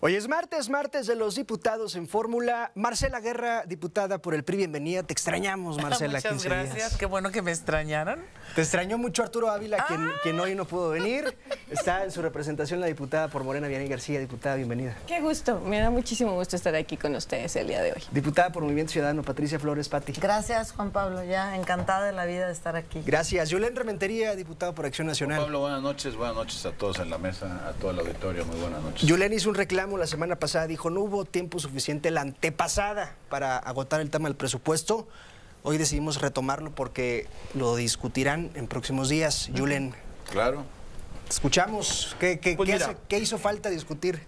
Hoy es martes de los diputados en Fórmula. Marcela Guerra, diputada por el PRI, bienvenida. Te extrañamos, Marcela. Muchas gracias, qué bueno que me extrañaron. Te extrañó mucho Arturo Ávila, quien hoy no pudo venir. Está en su representación la diputada por Morena, Vianey García. Diputada, bienvenida. Qué gusto, me da muchísimo gusto estar aquí con ustedes el día de hoy. Diputada por Movimiento Ciudadano, Patricia Flores, Pati. Gracias, Juan Pablo, ya encantada de la vida de estar aquí. Gracias. Yulén Rementería, diputado por Acción Nacional. Juan Pablo, buenas noches a todos en la mesa, a todo el auditorio, muy buenas noches. Yulén hizo un reclamo la semana pasada, dijo no hubo tiempo suficiente la antepasada para agotar el tema del presupuesto. Hoy decidimos retomarlo porque lo discutirán en próximos días. Yulén. Claro. Escuchamos. ¿Qué hizo falta discutir?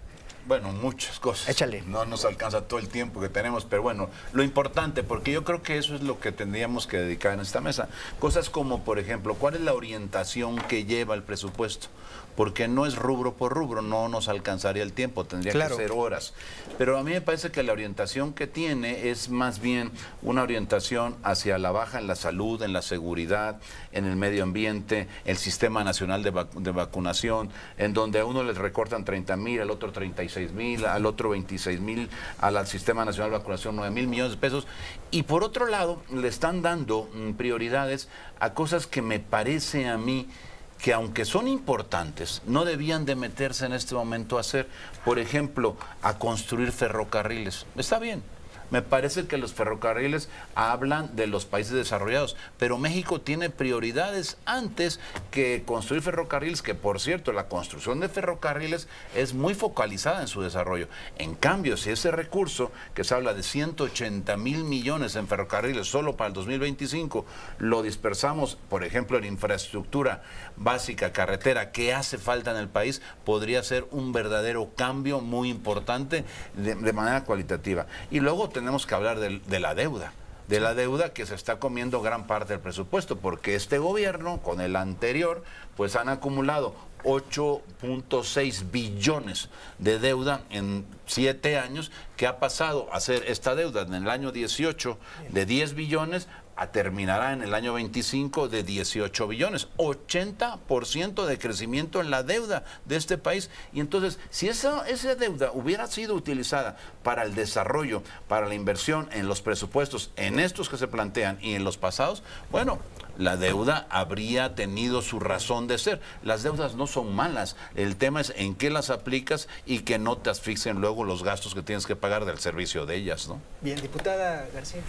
Bueno, muchas cosas. Échale. No nos alcanza todo el tiempo que tenemos, pero bueno, lo importante, porque yo creo que eso es lo que tendríamos que dedicar en esta mesa. Cosas como, por ejemplo, ¿cuál es la orientación que lleva el presupuesto? Porque no es rubro por rubro, no nos alcanzaría el tiempo, tendría que ser horas. Pero a mí me parece que la orientación que tiene es más bien una orientación hacia la baja en la salud, en la seguridad, en el medio ambiente, el Sistema Nacional de Vacunación, en donde a uno les recortan 30,000, al otro 36,000, al otro 26,000, al Sistema Nacional de Vacunación 9,000 millones de pesos. Y por otro lado, le están dando prioridades a cosas que me parece a mí que aunque son importantes, no debían de meterse en este momento a hacer, por ejemplo, a construir ferrocarriles. Está bien. Me parece que los ferrocarriles hablan de los países desarrollados, pero México tiene prioridades antes que construir ferrocarriles, que por cierto, la construcción de ferrocarriles es muy focalizada en su desarrollo. En cambio, si ese recurso, que se habla de 180,000 millones en ferrocarriles solo para el 2025, lo dispersamos, por ejemplo, en infraestructura básica, carretera, que hace falta en el país, podría ser un verdadero cambio muy importante de manera cualitativa. Y luego tenemos que hablar de la deuda que se está comiendo gran parte del presupuesto, porque este gobierno con el anterior pues han acumulado 8.6 billones de deuda en 7 años, que ha pasado a ser esta deuda en el año 18 de 10 billones, terminará en el año 25 de 18 billones, 80% de crecimiento en la deuda de este país. Y entonces, si esa deuda hubiera sido utilizada para el desarrollo, para la inversión en los presupuestos, en estos que se plantean y en los pasados, bueno, la deuda habría tenido su razón de ser. Las deudas no son malas, el tema es en qué las aplicas y que no te asfixien luego los gastos que tienes que pagar del servicio de ellas, ¿no? Bien, diputada García.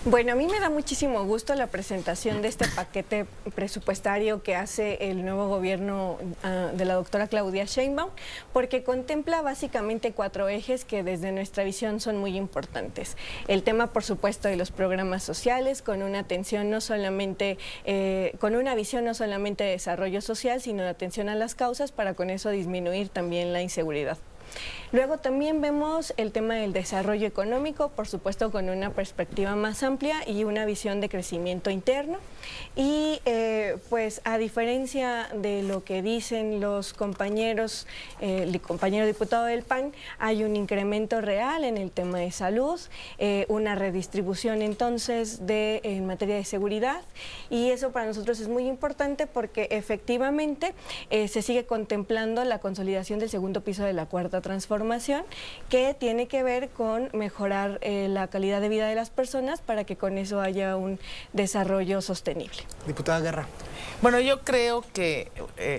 Bueno, a mí me da muchísimo gusto la presentación de este paquete presupuestario que hace el nuevo gobierno de la doctora Claudia Sheinbaum, porque contempla básicamente 4 ejes que desde nuestra visión son muy importantes. El tema, por supuesto, de los programas sociales, con una atención no solamente con una visión no solamente de desarrollo social, sino de atención a las causas, para con eso disminuir también la inseguridad. Luego también vemos el tema del desarrollo económico, por supuesto con una perspectiva más amplia y una visión de crecimiento interno. Y pues a diferencia de lo que dicen los compañeros, el compañero diputado del PAN, hay un incremento real en el tema de salud, una redistribución entonces en materia de seguridad, y eso para nosotros es muy importante porque efectivamente se sigue contemplando la consolidación del segundo piso de la cuarta transformación, que tiene que ver con mejorar la calidad de vida de las personas para que con eso haya un desarrollo sostenible. Diputada Guerra. Bueno, yo creo que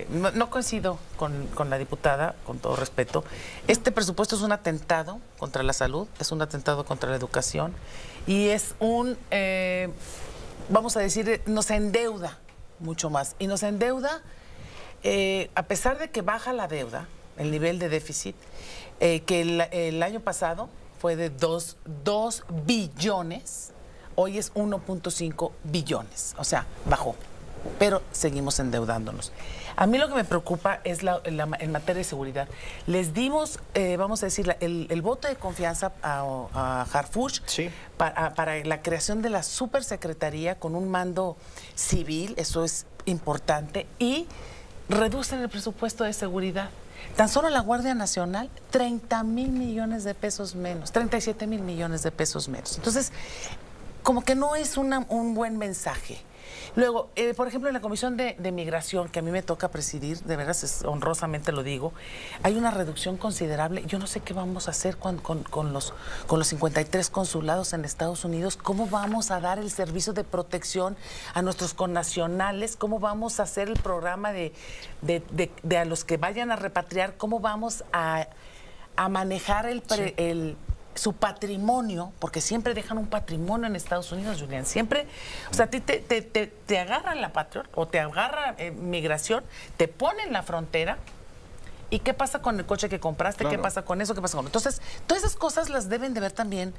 no coincido con la diputada, con todo respeto. Este presupuesto es un atentado contra la salud, es un atentado contra la educación y es vamos a decir, nos endeuda mucho más. Y nos endeuda, a pesar de que baja la deuda, el nivel de déficit, que el año pasado fue de 2 billones, hoy es 1.5 billones, o sea, bajó, pero seguimos endeudándonos. A mí lo que me preocupa es en materia de seguridad. Les dimos, vamos a decir, el voto de confianza a Harfuch, sí, para la creación de la supersecretaría con un mando civil, eso es importante, y reducen el presupuesto de seguridad. Tan solo la Guardia Nacional, 30,000 millones de pesos menos, 37,000 millones de pesos menos. Entonces, como que no es un buen mensaje. Luego, por ejemplo, en la Comisión de Migración, que a mí me toca presidir, de veras, honrosamente lo digo, hay una reducción considerable. Yo no sé qué vamos a hacer con los 53 consulados en Estados Unidos. ¿Cómo vamos a dar el servicio de protección a nuestros connacionales? ¿Cómo vamos a hacer el programa de a los que vayan a repatriar? ¿Cómo vamos a manejar su patrimonio? Porque siempre dejan un patrimonio en Estados Unidos, Julián. Siempre, o sea, a ti te agarran la Patriot o te agarra migración, te ponen la frontera. ¿Y qué pasa con el coche que compraste? Claro. ¿Qué pasa con eso? ¿Qué pasa con...? Entonces, todas esas cosas las deben de ver también,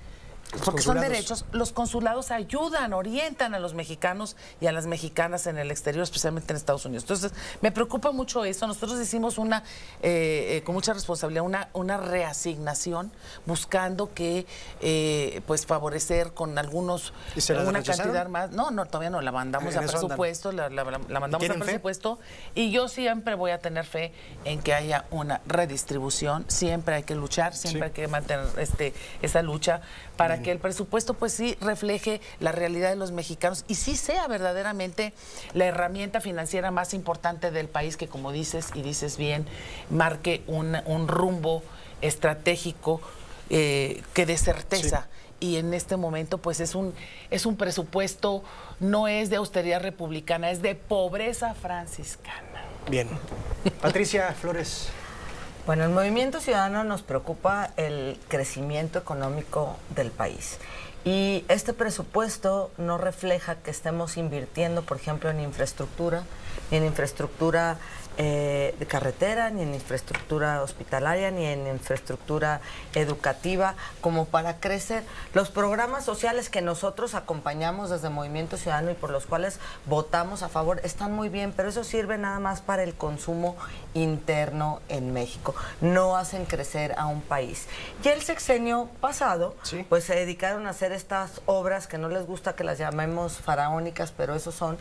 porque son derechos. Los consulados ayudan, orientan a los mexicanos y a las mexicanas en el exterior, especialmente en Estados Unidos. Entonces, me preocupa mucho eso. Nosotros hicimos con mucha responsabilidad, una reasignación, buscando que, pues, favorecer con algunos, una cantidad más. No, todavía no, la mandamos a presupuesto, la mandamos a presupuesto, y yo siempre voy a tener fe en que haya una redistribución. Siempre hay que luchar, siempre hay que mantener esa lucha para que el presupuesto, pues sí, refleje la realidad de los mexicanos y sí sea verdaderamente la herramienta financiera más importante del país, que, como dices, y dices bien, marque un rumbo estratégico que dé certeza. Sí. Y en este momento, pues es un presupuesto, no es de austeridad republicana, es de pobreza franciscana. Bien. Patricia Flores. Bueno, el Movimiento Ciudadano nos preocupa el crecimiento económico del país. Y este presupuesto no refleja que estemos invirtiendo, por ejemplo, en infraestructura, ni en infraestructura de carretera, ni en infraestructura hospitalaria, ni en infraestructura educativa, como para crecer. Los programas sociales que nosotros acompañamos desde Movimiento Ciudadano y por los cuales votamos a favor están muy bien, pero eso sirve nada más para el consumo interno en México. No hacen crecer a un país. Y el sexenio pasado, pues se dedicaron a hacer estas obras que no les gusta que las llamemos faraónicas, pero eso son,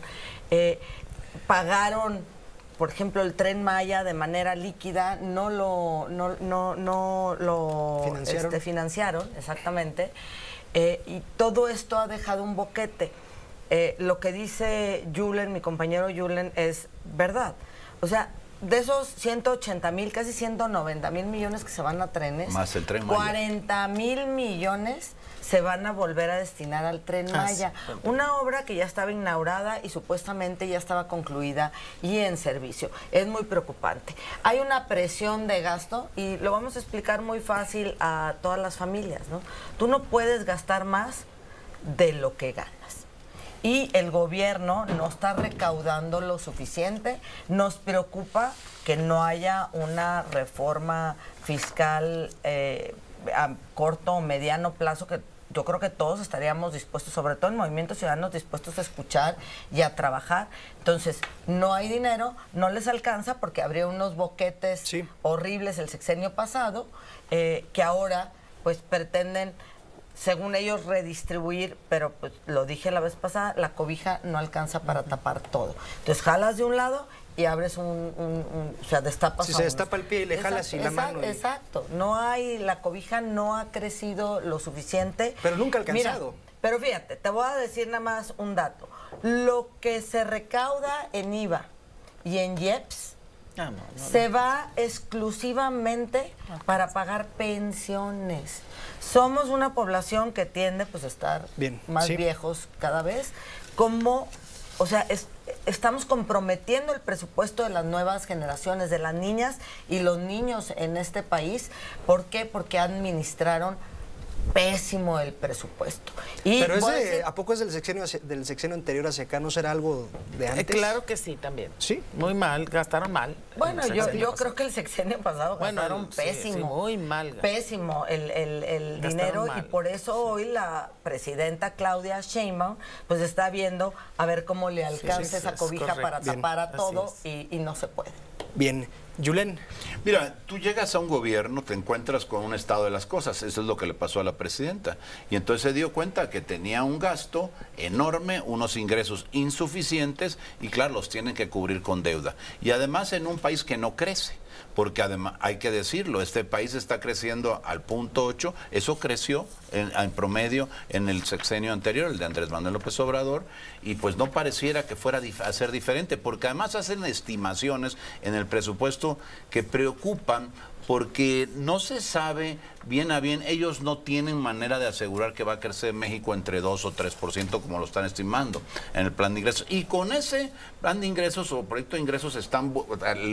pagaron, por ejemplo, el Tren Maya de manera líquida, no lo financiaron, exactamente, y todo esto ha dejado un boquete. Lo que dice Julen, mi compañero Julen, es verdad. O sea, de esos 180,000, casi 190,000 millones que se van a trenes, más el Tren Maya, 40,000 millones se van a volver a destinar al Tren Maya. Una obra que ya estaba inaugurada y supuestamente ya estaba concluida y en servicio. Es muy preocupante. Hay una presión de gasto y lo vamos a explicar muy fácil a todas las familias, ¿no? Tú no puedes gastar más de lo que ganas. Y el gobierno no está recaudando lo suficiente. Nos preocupa que no haya una reforma fiscal a corto o mediano plazo, que yo creo que todos estaríamos dispuestos, sobre todo en Movimiento Ciudadano, dispuestos a escuchar y a trabajar. Entonces, no hay dinero, no les alcanza porque habría unos boquetes horribles el sexenio pasado, que ahora pues pretenden, según ellos, redistribuir, pero pues lo dije la vez pasada, la cobija no alcanza para tapar todo. Entonces jalas de un lado y abres o sea, destapas. Si se destapa el pie y le jalas y la mano. Exacto, no hay, la cobija no ha crecido lo suficiente. Pero nunca ha alcanzado. Mira, pero fíjate, te voy a decir nada más un dato. Lo que se recauda en IVA y en IEPS se va exclusivamente para pagar pensiones. Somos una población que tiende pues a estar más viejos cada vez. O sea, estamos comprometiendo el presupuesto de las nuevas generaciones, de las niñas y los niños en este país. ¿Por qué? Porque administraron pésimo el presupuesto. Pero ¿a poco es del sexenio anterior hacia acá? ¿No será algo de antes? Claro que sí, también. ¿Sí? Muy mal, gastaron mal. Bueno, yo creo que el sexenio pasado gastaron pésimo. Sí, muy mal. Pésimo el dinero mal. Y por eso hoy la presidenta Claudia Sheinbaum pues está viendo a ver cómo le alcanza esa cobija para tapar a todo y no se puede. Bien. Julen. Mira, tú llegas a un gobierno, te encuentras con un estado de las cosas, eso es lo que le pasó a la presidenta, y entonces se dio cuenta que tenía un gasto enorme, unos ingresos insuficientes, y claro, los tienen que cubrir con deuda, y además en un país que no crece, porque además hay que decirlo, este país está creciendo al 0.8, eso creció en promedio en el sexenio anterior, el de Andrés Manuel López Obrador, y pues no pareciera que fuera a ser diferente, porque además hacen estimaciones en el presupuesto que preocupan, porque no se sabe bien a bien, ellos no tienen manera de asegurar que va a crecer México entre 2 o 3% como lo están estimando en el plan de ingresos. Y con ese plan de ingresos o proyecto de ingresos están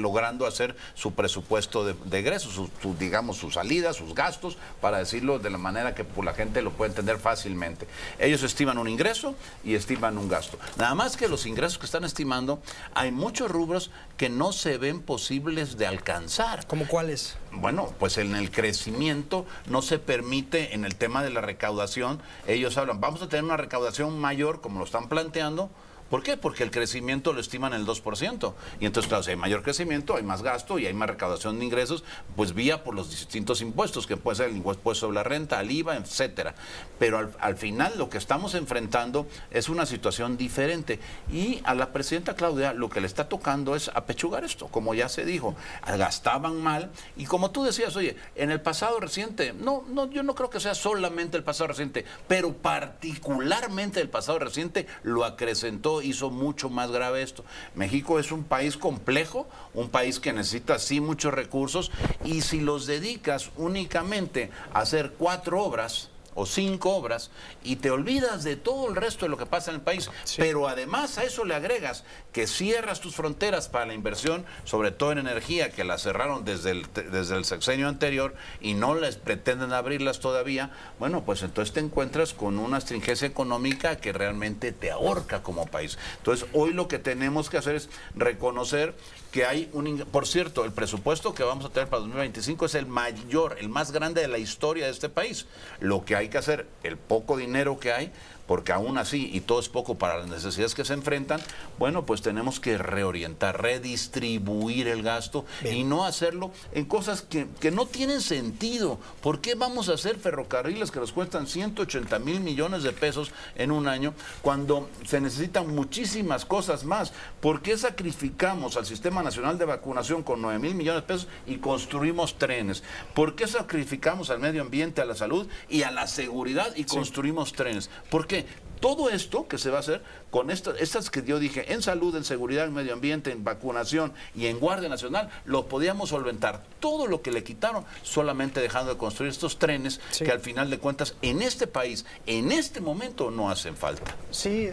logrando hacer su presupuesto de ingresos, digamos, sus salidas, sus gastos, para decirlo de la manera que pues, la gente lo puede entender fácilmente. Ellos estiman un ingreso y estiman un gasto. Nada más que los ingresos que están estimando, hay muchos rubros que no se ven posibles de alcanzar. ¿Cómo cuáles? Bueno, pues en el crecimiento no se permite, en el tema de la recaudación, ellos hablan, vamos a tener una recaudación mayor como lo están planteando. ¿Por qué? Porque el crecimiento lo estiman en el 2%. Y entonces, claro, si hay mayor crecimiento, hay más gasto y hay más recaudación de ingresos, pues vía por los distintos impuestos, que puede ser el impuesto sobre la renta, el IVA, etcétera. Pero al final lo que estamos enfrentando es una situación diferente. Y a la presidenta Claudia lo que le está tocando es apechugar esto, como ya se dijo. Gastaban mal. Y como tú decías, oye, en el pasado reciente, yo no creo que sea solamente el pasado reciente, pero particularmente el pasado reciente lo acrecentó, hizo mucho más grave esto. México es un país complejo, un país que necesita sí muchos recursos, y si los dedicas únicamente a hacer 4 obras o 5 obras y te olvidas de todo el resto de lo que pasa en el país, sí, pero además a eso le agregas que cierras tus fronteras para la inversión, sobre todo en energía, que la cerraron desde el sexenio anterior y no les pretenden abrirlas todavía, bueno, pues entonces te encuentras con una estringencia económica que realmente te ahorca como país. Entonces hoy lo que tenemos que hacer es reconocer que hay por cierto, el presupuesto que vamos a tener para 2025 es el mayor, el más grande de la historia de este país. Lo que hay que hacer, el poco dinero que hay, porque aún así, y todo es poco para las necesidades que se enfrentan, bueno, pues tenemos que reorientar, redistribuir el gasto. Bien. Y no hacerlo en cosas que no tienen sentido. ¿Por qué vamos a hacer ferrocarriles que nos cuestan 180,000 millones de pesos en un año cuando se necesitan muchísimas cosas más? ¿Por qué sacrificamos al Sistema Nacional de Vacunación con 9,000 millones de pesos y construimos trenes? ¿Por qué sacrificamos al medio ambiente, a la salud y a la seguridad y construimos trenes? ¿Por qué? Todo esto que se va a hacer con estas que yo dije, en salud, en seguridad, en medio ambiente, en vacunación y en Guardia Nacional, lo podíamos solventar. Todo lo que le quitaron, solamente dejando de construir estos trenes, sí, que al final de cuentas, en este país, en este momento, no hacen falta. Sí,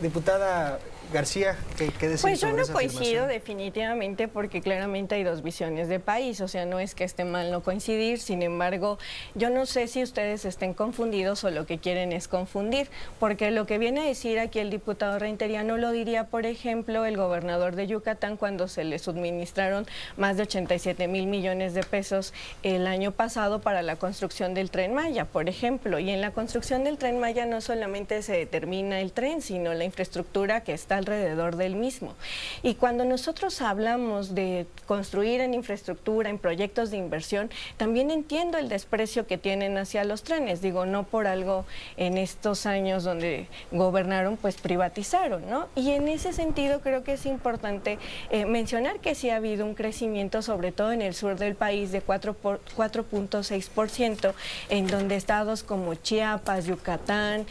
diputada García, ¿qué decir Pues yo sobre no esa coincido afirmación? definitivamente, porque claramente hay dos visiones de país, o sea, no es que esté mal no coincidir, sin embargo, yo no sé si ustedes estén confundidos o lo que quieren es confundir, porque lo que viene a decir aquí el diputado Rentería no lo diría, por ejemplo, el gobernador de Yucatán cuando se le suministraron más de 87,000 millones de pesos el año pasado para la construcción del Tren Maya, por ejemplo, y en la construcción del Tren Maya no solamente se determina el tren, sino la infraestructura que está alrededor del mismo. Y cuando nosotros hablamos de construir en infraestructura, en proyectos de inversión, también entiendo el desprecio que tienen hacia los trenes. Digo, no por algo en estos años donde gobernaron, pues privatizaron, ¿no? Y en ese sentido creo que es importante mencionar que sí ha habido un crecimiento, sobre todo en el sur del país, de 4.6%, en donde estados como Chiapas, Yucatán,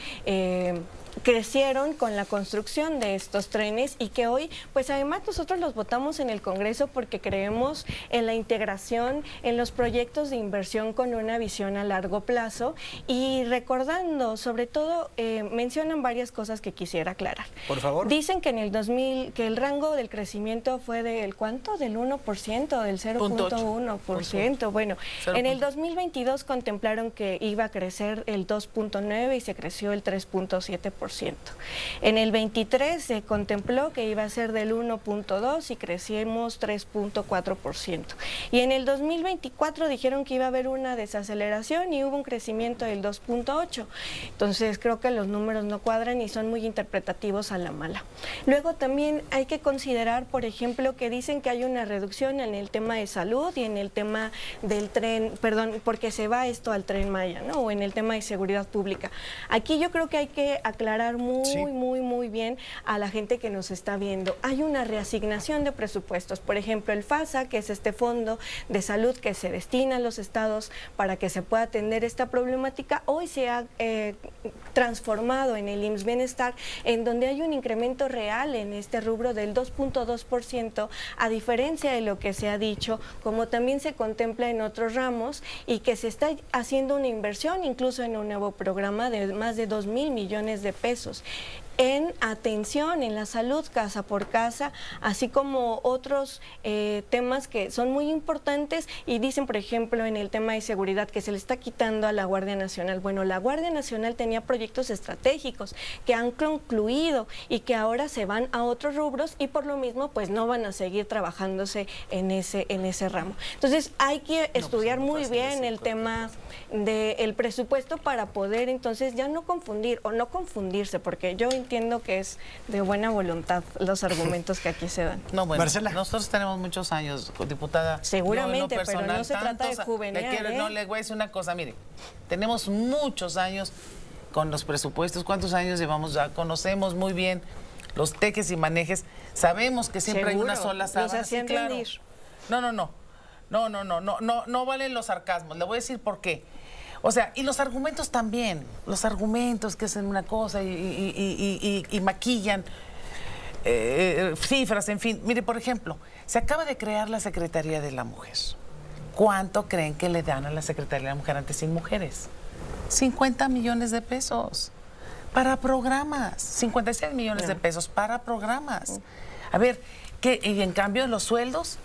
crecieron con la construcción de estos trenes, y que hoy, pues además nosotros los votamos en el Congreso porque creemos en la integración, en los proyectos de inversión con una visión a largo plazo, y recordando, sobre todo, mencionan varias cosas que quisiera aclarar. Por favor. Dicen que en el 2000, que el rango del crecimiento fue del ¿cuánto? Del 1%, del 0.1%. Bueno, en el 2022 contemplaron que iba a crecer el 2.9% y se creció el 3.7%. En el 23 se contempló que iba a ser del 1.2 y crecimos 3.4%. Y en el 2024 dijeron que iba a haber una desaceleración y hubo un crecimiento del 2.8. Entonces creo que los números no cuadran y son muy interpretativos a la mala. Luego también hay que considerar, por ejemplo, que dicen que hay una reducción en el tema de salud y en el tema del tren, perdón, porque se va esto al Tren Maya, ¿no? O en el tema de seguridad pública. Aquí yo creo que hay que aclarar aclarar muy bien a la gente que nos está viendo. Hay una reasignación de presupuestos. Por ejemplo, el FASA, que es este fondo de salud que se destina a los estados para que se pueda atender esta problemática, hoy se ha transformado en el IMSS Bienestar, en donde hay un incremento real en este rubro del 2.2%, a diferencia de lo que se ha dicho, como también se contempla en otros ramos, y que se está haciendo una inversión incluso en un nuevo programa de más de 2,000 millones de pesos en atención, en la salud casa por casa, así como otros temas que son muy importantes, y dicen, por ejemplo, en el tema de seguridad que se le está quitando a la Guardia Nacional. Bueno, la Guardia Nacional tenía proyectos estratégicos que han concluido y que ahora se van a otros rubros, y por lo mismo pues no van a seguir trabajándose en ese ramo. Entonces hay que estudiar muy bien el tema del presupuesto para poder entonces ya no confundir o no confundirse, porque yo entiendo que es de buena voluntad los argumentos que aquí se dan. No, bueno, Marcela. nosotros tenemos muchos años, diputada. Seguramente, yo en lo personal, pero no se trata de tantos, juvenil. No, le voy a decir una cosa, mire, tenemos muchos años con los presupuestos. ¿Cuántos años llevamos ya? Conocemos muy bien los tejes y manejes. Sabemos que siempre hay una sola sábana. Los hacían rendir. No valen los sarcasmos. Le voy a decir por qué. O sea, y los argumentos también. Los argumentos que hacen una cosa y maquillan cifras, en fin. Mire, por ejemplo, se acaba de crear la Secretaría de la Mujer. ¿Cuánto creen que le dan a la Secretaría de la Mujer antes sin mujeres? 50 millones de pesos para programas. 56 millones de pesos para programas. A ver, y en cambio los sueldos,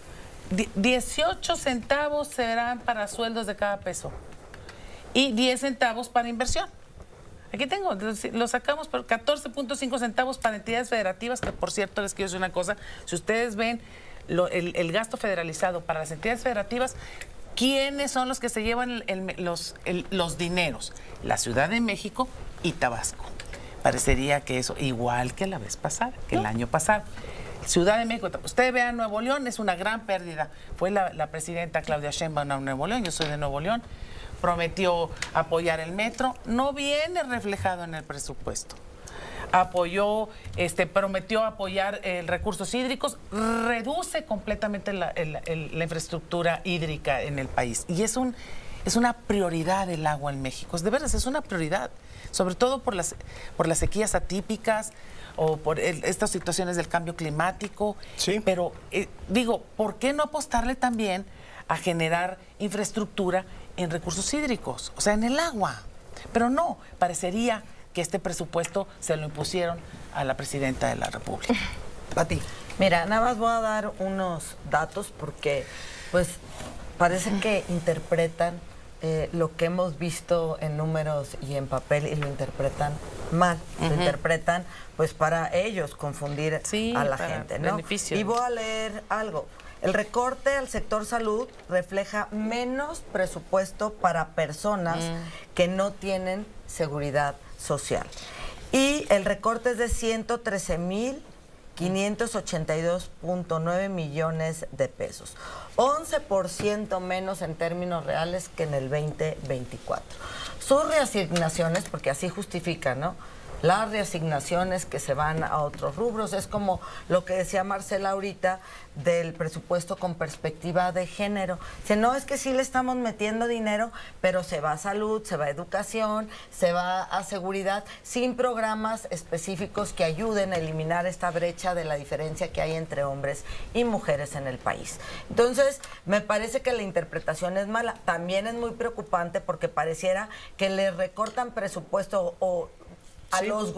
18 centavos serán para sueldos de cada peso y 10 centavos para inversión. Aquí tengo, lo sacamos, pero 14.5 centavos para entidades federativas, que por cierto les quiero decir una cosa, si ustedes ven el gasto federalizado para las entidades federativas, ¿quiénes son los que se llevan los dineros? La Ciudad de México y Tabasco. Parecería que eso, igual que la vez pasada, que el año pasado. Ciudad de México, usted vea Nuevo León, es una gran pérdida. Fue la presidenta Claudia Sheinbaum a Nuevo León, yo soy de Nuevo León, prometió apoyar el metro, no viene reflejado en el presupuesto. Prometió apoyar recursos hídricos, reduce completamente la infraestructura hídrica en el país. Y es una prioridad el agua en México, de veras es una prioridad, sobre todo por las sequías atípicas o por estas situaciones del cambio climático. Sí. Pero digo, ¿por qué no apostarle también a generar infraestructura en recursos hídricos, o sea, en el agua? Pero no, parecería que este presupuesto se lo impusieron a la presidenta de la República. Pati. Mira, nada más voy a dar unos datos porque, pues, parece que interpretan lo que hemos visto en números y en papel y lo interpretan mal. Lo interpretan, pues, para ellos confundir a la gente, ¿no? Beneficio. Y voy a leer algo. El recorte al sector salud refleja menos presupuesto para personas que no tienen seguridad social. Y el recorte es de 113,582.9 millones de pesos. 11% menos en términos reales que en el 2024. Sus reasignaciones, porque así justifica, ¿no?, las reasignaciones que se van a otros rubros. Es como lo que decía Marcela ahorita del presupuesto con perspectiva de género. Dice, no, es que sí le estamos metiendo dinero, pero se va a salud, se va a educación, se va a seguridad, sin programas específicos que ayuden a eliminar esta brecha de la diferencia que hay entre hombres y mujeres en el país. Entonces, me parece que la interpretación es mala. También es muy preocupante porque pareciera que le recortan presupuesto a los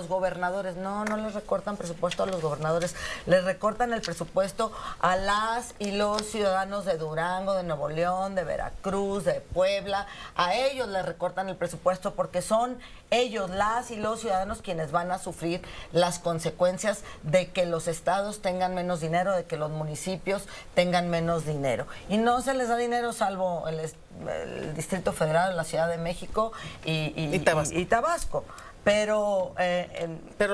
gobernadores. No les recortan presupuesto a los gobernadores, les recortan el presupuesto a las y los ciudadanos de Durango, de Nuevo León, de Veracruz, de Puebla. A ellos les recortan el presupuesto porque son ellos, las y los ciudadanos, quienes van a sufrir las consecuencias de que los estados tengan menos dinero, de que los municipios tengan menos dinero. Y no se les da dinero salvo el Distrito Federal, la Ciudad de México y Tabasco. Pero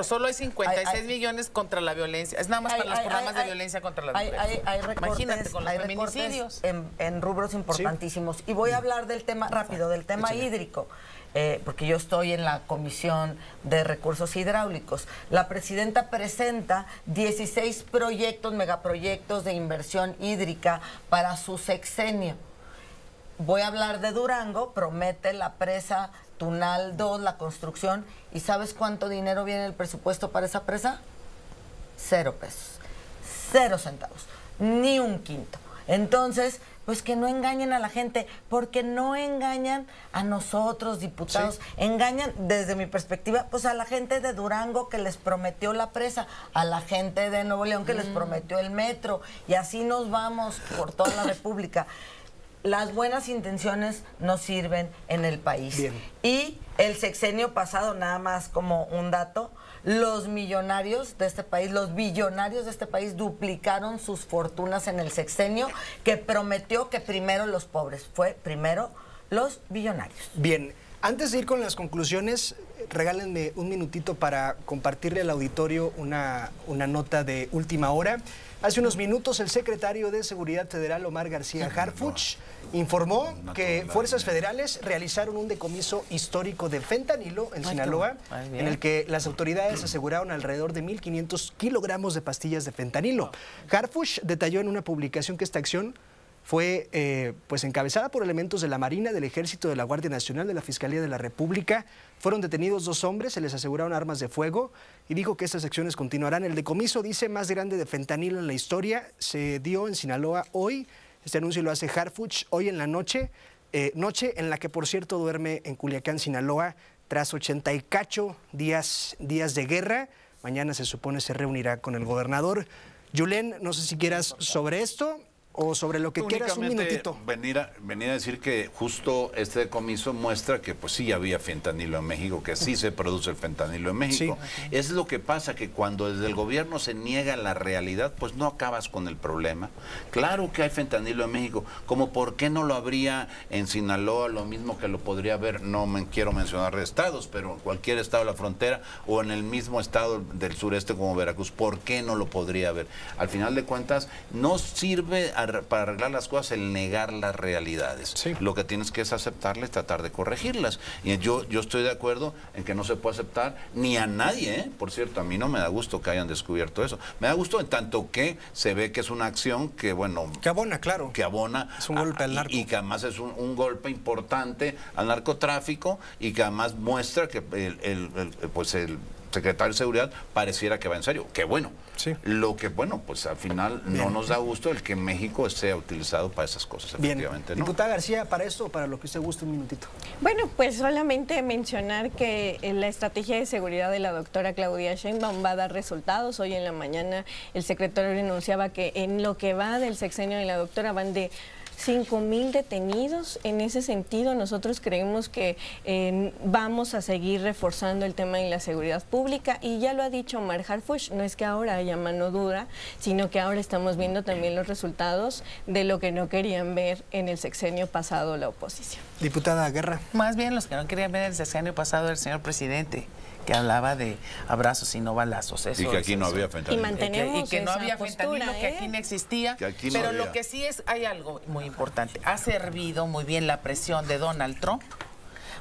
solo hay 56 millones contra la violencia. Es nada más para los programas de violencia contra la mujer. Hay recortes, Imagínate con los feminicidios. En rubros importantísimos. Y voy a hablar del tema rápido, del tema hídrico. Porque yo estoy en la Comisión de Recursos Hidráulicos. La presidenta presenta 16 proyectos, megaproyectos de inversión hídrica para su sexenio. Voy a hablar de Durango, promete la presa Tunal 2, la construcción. ¿Y sabes cuánto dinero viene en el presupuesto para esa presa? 0 pesos, 0 centavos, ni un quinto. Entonces, pues que no engañen a la gente, porque no engañan a nosotros, diputados, engañan desde mi perspectiva, pues a la gente de Durango que les prometió la presa, a la gente de Nuevo León que les prometió el metro, y así nos vamos por toda la República. Las buenas intenciones no sirven en el país. Bien. Y el sexenio pasado, nada más como un dato, los millonarios de este país, los billonarios de este país duplicaron sus fortunas en el sexenio que prometió que primero los pobres, fue primero los billonarios. Bien, antes de ir con las conclusiones, regálenme un minutito para compartirle al auditorio una nota de última hora. Hace unos minutos el secretario de Seguridad Federal, Omar García Harfuch, informó que fuerzas federales realizaron un decomiso histórico de fentanilo en Sinaloa, en el que las autoridades aseguraron alrededor de 1.500 kilogramos de pastillas de fentanilo. Harfuch detalló en una publicación que esta acción fue pues encabezada por elementos de la Marina, del Ejército, de la Guardia Nacional, de la Fiscalía de la República. Fueron detenidos 2 hombres, se les aseguraron armas de fuego y dijo que estas acciones continuarán. El decomiso, dice, más grande de fentanilo en la historia se dio en Sinaloa hoy. Este anuncio lo hace Harfuch hoy en la noche, noche en la que, por cierto, duerme en Culiacán, Sinaloa, tras 80 y cacho días de guerra. Mañana se supone se reunirá con el gobernador. Yulén, no sé si quieras sobre esto o sobre lo que quieras, un minutito. Venir a decir que justo este decomiso muestra que pues sí había fentanilo en México, que sí se produce el fentanilo en México. Sí. Es lo que pasa, que cuando desde el gobierno se niega la realidad, pues no acabas con el problema. Claro que hay fentanilo en México, como por qué no lo habría en Sinaloa, lo mismo que lo podría haber, no me quiero mencionar estados, pero en cualquier estado de la frontera o en el mismo estado del sureste como Veracruz, ¿por qué no lo podría haber? Al final de cuentas, no sirve para arreglar las cosas el negar las realidades. Sí. Lo que tienes que es aceptarlas, tratar de corregirlas. Y yo estoy de acuerdo en que no se puede aceptar ni a nadie, ¿eh? Por cierto, a mí no me da gusto que hayan descubierto eso. Me da gusto en tanto que se ve que es una acción que, bueno... Que abona, claro. Que abona. Es un golpe al narco. Y que además es un golpe importante al narcotráfico y que además muestra que pues el secretario de Seguridad pareciera que va en serio. Qué bueno. Sí. Lo que, bueno, pues al final no nos da gusto el que México sea utilizado para esas cosas, efectivamente. Bien. ¿No? Diputada García, para esto o para lo que usted guste, un minutito. Bueno, pues solamente mencionar que la estrategia de seguridad de la doctora Claudia Sheinbaum va a dar resultados. Hoy en la mañana el secretario anunciaba que en lo que va del sexenio de la doctora van de 5,000 detenidos. En ese sentido, nosotros creemos que vamos a seguir reforzando el tema de la seguridad pública, y ya lo ha dicho Omar Harfuch, no es que ahora haya mano dura, sino que ahora estamos viendo también los resultados de lo que no querían ver en el sexenio pasado la oposición. Diputada Guerra. Más bien los que no querían ver en el sexenio pasado el señor presidente, que hablaba de abrazos y no balazos. Eso, y que aquí no había fentanilo. Y mantenemos y que no había postura, fentanilo, que aquí no existía. Pero lo que sí es, hay algo muy importante. Ha servido muy bien la presión de Donald Trump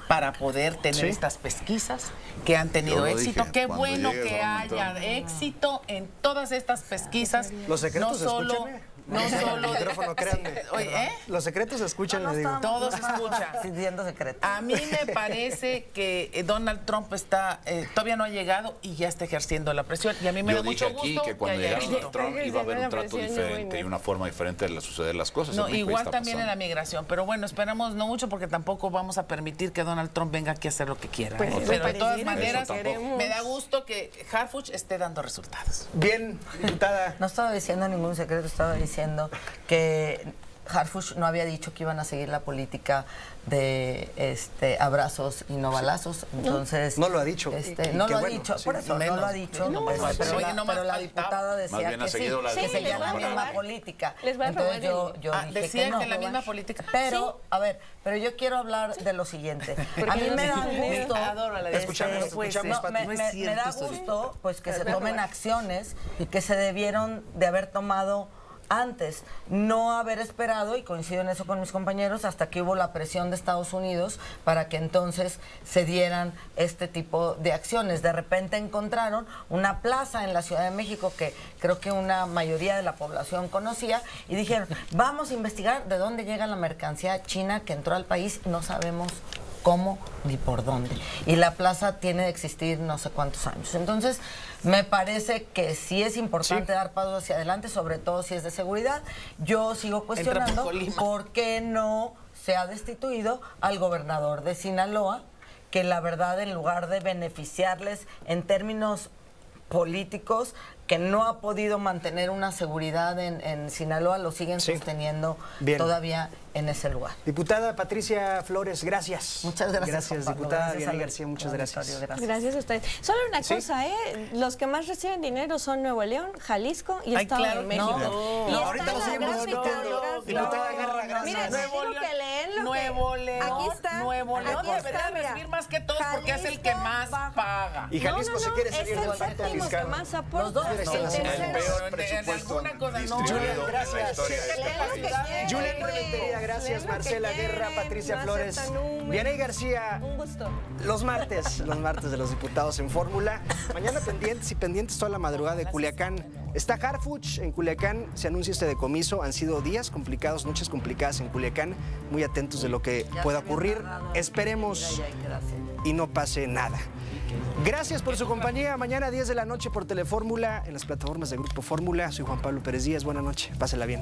para poder tener estas pesquisas que han tenido éxito. Dije, qué bueno que haya éxito en todas estas pesquisas. Los secretos no solo, no solo el micrófono, créanme. Oye, los secretos se escuchan, le digo. Todo se escucha. Sintiendo secretos. A mí me parece que Donald Trump está todavía no ha llegado y ya está ejerciendo la presión. Y a mí me da mucho gusto. Yo dije aquí que cuando llegara Donald Trump iba a haber un trato diferente y una forma diferente de suceder las cosas. No, igual también en la migración. Pero bueno, esperamos no mucho, porque tampoco vamos a permitir que Donald Trump venga aquí a hacer lo que quiera. Pues pero de todas maneras, me da gusto que Harfuch esté dando resultados. Bien, diputada. No estaba diciendo ningún secreto, estaba diciendo que Harfuch no había dicho que iban a seguir la política de abrazos y no balazos, entonces... No lo ha dicho. No lo ha dicho, por eso no lo ha dicho, pero la diputada decía que sí, que seguía la misma política. Entonces yo dije que no. La misma política. Pero, a ver, pero yo quiero hablar de lo siguiente. A mí me da gusto pues que se tomen acciones que se debieron de haber tomado antes, no haber esperado, y coincido en eso con mis compañeros, hasta que hubo la presión de Estados Unidos para que entonces se dieran este tipo de acciones. De repente encontraron una plaza en la Ciudad de México que creo que una mayoría de la población conocía y dijeron, vamos a investigar de dónde llega la mercancía china que entró al país, no sabemos cómo ni por dónde. Y la plaza tiene de existir no sé cuántos años. Entonces, me parece que sí es importante dar pasos hacia adelante, sobre todo si es de seguridad. Yo sigo cuestionando por qué no se ha destituido al gobernador de Sinaloa, que la verdad, en lugar de beneficiarles en términos políticos, que no ha podido mantener una seguridad en Sinaloa, lo siguen sosteniendo todavía en ese lugar. Diputada Patricia Flores, gracias. Muchas gracias. Gracias, diputada Diana García, muchas gracias. Gracias a ustedes. Solo una cosa, los que más reciben dinero son Nuevo León, Jalisco y Estado de México. No, ahorita lo seguimos discutiendo. Diputada Guerra, gracias. Mira, Nuevo León, aquí está. Nuevo León debería recibir más que todos porque es el que más paga. Y Jalisco se quiere salir del pacto fiscal. Más aporta. Los dos el peor presupuesto distribuido gracias. en la historia de este país. Julián Rementería, gracias. Marcela Guerra, Patricia Flores, Vianey García. Un gusto. Los martes de los diputados en Fórmula. Mañana pendientes toda la madrugada de Culiacán. Está Harfuch en Culiacán, se anuncia este decomiso. Han sido días complicados, noches complicadas en Culiacán. Muy atentos de lo que pueda ocurrir. Esperemos y no pase nada. Gracias por su compañía. Mañana 10 de la noche por Telefórmula, en las plataformas de Grupo Fórmula. Soy Juan Pablo Pérez Díaz. Buenas noches. Pásela bien.